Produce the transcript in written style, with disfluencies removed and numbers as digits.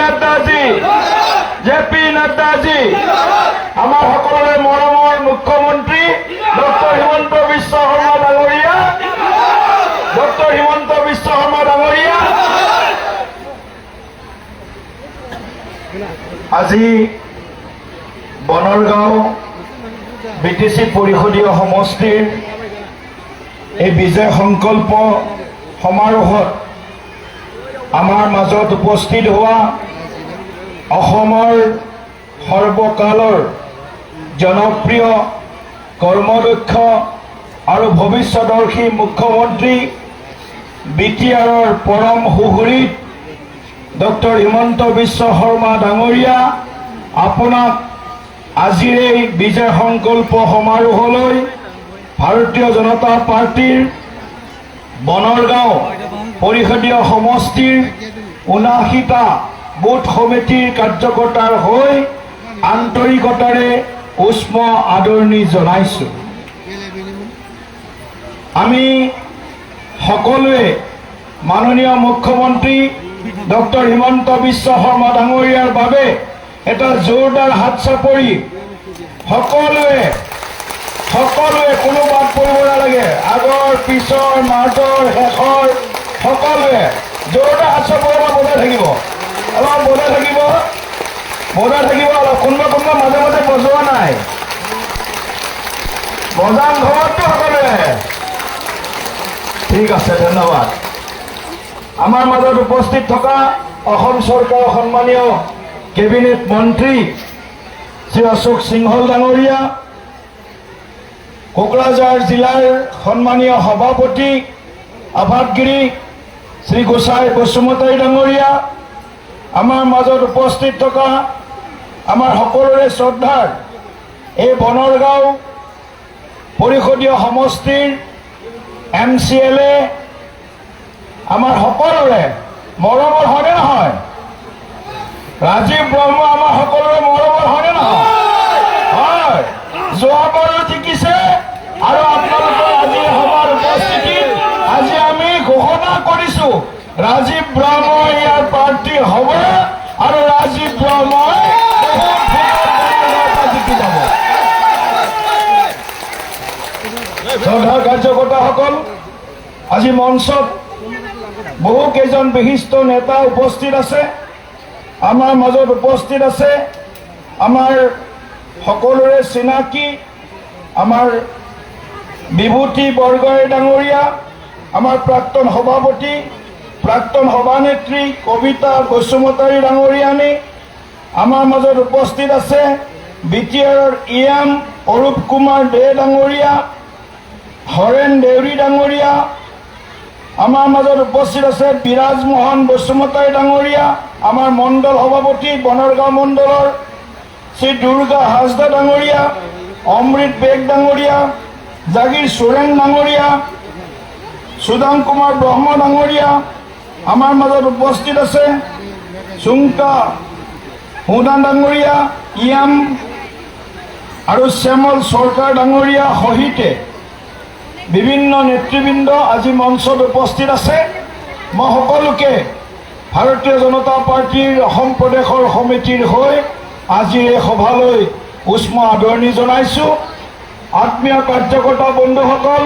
নাড্ডাজী JP নাড্ডাজী আমাৰ সকলোৰে মৰমৰ মুখ্যমন্ত্ৰী ডক্টৰ হিমন্ত বিশ্ব শৰ্মা ডাঙৰীয়া ডক্টৰ হিমন্ত বিশ্ব শৰ্মা ডাঙৰীয়া আজি বনৰগাঁও বিটিচি পৰিষদীয় সমষ্টিৰ এই বিজয় সংকল্প সমাৰোহত আমাৰ মাজত উপস্থিত হোৱা অসমৰ সৰ্বকালৰ জনপ্ৰিয় কৰ্মদক্ষ আৰু ভৱিষ্যদৰ্শী মুখ্যমন্ত্ৰী বিটিআৰৰ পৰম সুহৃদ ডক্টৰ হিমন্ত বিশ্ব শৰ্মা ডাঙৰীয়া আপোনাক আজিৰ এই বিজয় সংকল্প সমাৰোহলৈ ভাৰতীয় জনতা পাৰ্টিৰ বনৰগাঁও পৰিষদীয় সমষ্টিৰ ৭৯টা বুথ সমিতিৰ কাৰ্যকৰ্তাৰ হৈ আন্তৰিকতাৰে উষ্ম আদৰণি জনাইছোঁ। আমি সকলোৱে মাননীয় মুখ্যমন্ত্ৰী ডক্টৰ হিমন্ত বিশ্ব শৰ্মা ডাঙৰীয়াৰ বাবে এটা জোৰদাৰ হাত চাপৰি সকলোৱে কোনো বাদ পৰিব নালাগে, আগৰ পিছৰ মাজৰ শেষৰ সকলোৱে জোৰদাৰ হাত চাপৰি বজাই থাকিব, অলপ বজাই থাকিব অলপ কোনোবা মাজে মাজে বজোৱা নাই, বজাম ঘৰতটো সকলোৱে। ঠিক আছে, ধন্যবাদ। আমাৰ মাজত উপস্থিত থকা অসম চৰকাৰৰ সন্মানীয় কেবিনেট মন্ত্ৰী শ্ৰী অশোক সিংহল ডাঙৰীয়া, কোকৰাঝাৰ জিলাৰ সন্মানীয় সভাপতি আভাতগিৰি শ্ৰী গোসাই বসুমতাৰী ডাঙৰীয়া, আমাৰ মাজত উপস্থিত থকা আমাৰ সকলোৰে শ্ৰদ্ধাৰ এই বনৰগাঁও পৰিষদীয় সমষ্টিৰ MCLA আমাৰ সকলোৰে মৰমৰ হয়নে নহয়? ৰাজীৱ ব্ৰহ্ম আমাৰ সকলোৰে মৰমৰ হয়নে নহয়? হয়, যোৱাবাৰো জিকিছে আৰু আপোনালোকৰ আজি সভাৰ উপস্থিতিত আজি আমি ঘোষণা কৰিছো ৰাজীৱ ব্ৰহ্ম ইয়াৰ প্ৰাৰ্থী হ'ব আৰু ৰাজীৱ ব্ৰহ্মই জিকি যাব। শ্ৰদ্ধাৰ কাৰ্যকৰ্তাসকল, আজি মঞ্চত বহু কেইজন বিশিষ্ট নেতা উপস্থিত আছে। আমাৰ মাজত উপস্থিত আছে আমাৰ সকলোৰে চিনাকি আমাৰ বিভূতি বৰগোহাঁই ডাঙৰীয়া, আমাৰ প্ৰাক্তন সভাপতি প্ৰাক্তন সভানেত্ৰী কবিতা বসুমতাৰী ডাঙৰীয়ানী, আমাৰ মাজত উপস্থিত আছে বিটিআৰৰ EM অৰূপ কুমাৰ দে ডাঙৰীয়া, হৰেণ দেউৰী ডাঙৰীয়া, আমাৰ মাজত উপস্থিত আছে বিৰাজ মোহন বসুমতাৰী ডাঙৰীয়া, আমাৰ মণ্ডল সভাপতি বনৰগাঁও মণ্ডলৰ শ্ৰী দুৰ্গা হাজদা ডাঙৰীয়া, অমৃত বেগ ডাঙৰীয়া, জাগিৰ সোৰেন ডাঙৰীয়া, সুদাম কুমাৰ ব্ৰহ্ম ডাঙৰীয়া, আমাৰ মাজত উপস্থিত আছে চুংকা হুদান ডাঙৰীয়া, EM আৰু শ্যামল চৰকাৰ ডাঙৰীয়া সহিতে বিভিন্ন নেতৃবৃন্দ আজি মঞ্চত উপস্থিত আছে। মই সকলোকে ভাৰতীয় জনতা পাৰ্টীৰ অসম প্ৰদেশৰ সমিতিৰ হৈ আজিৰ এই সভালৈ উষ্ম আদৰণি জনাইছোঁ। আত্মীয় কাৰ্যকৰ্তা বন্ধুসকল,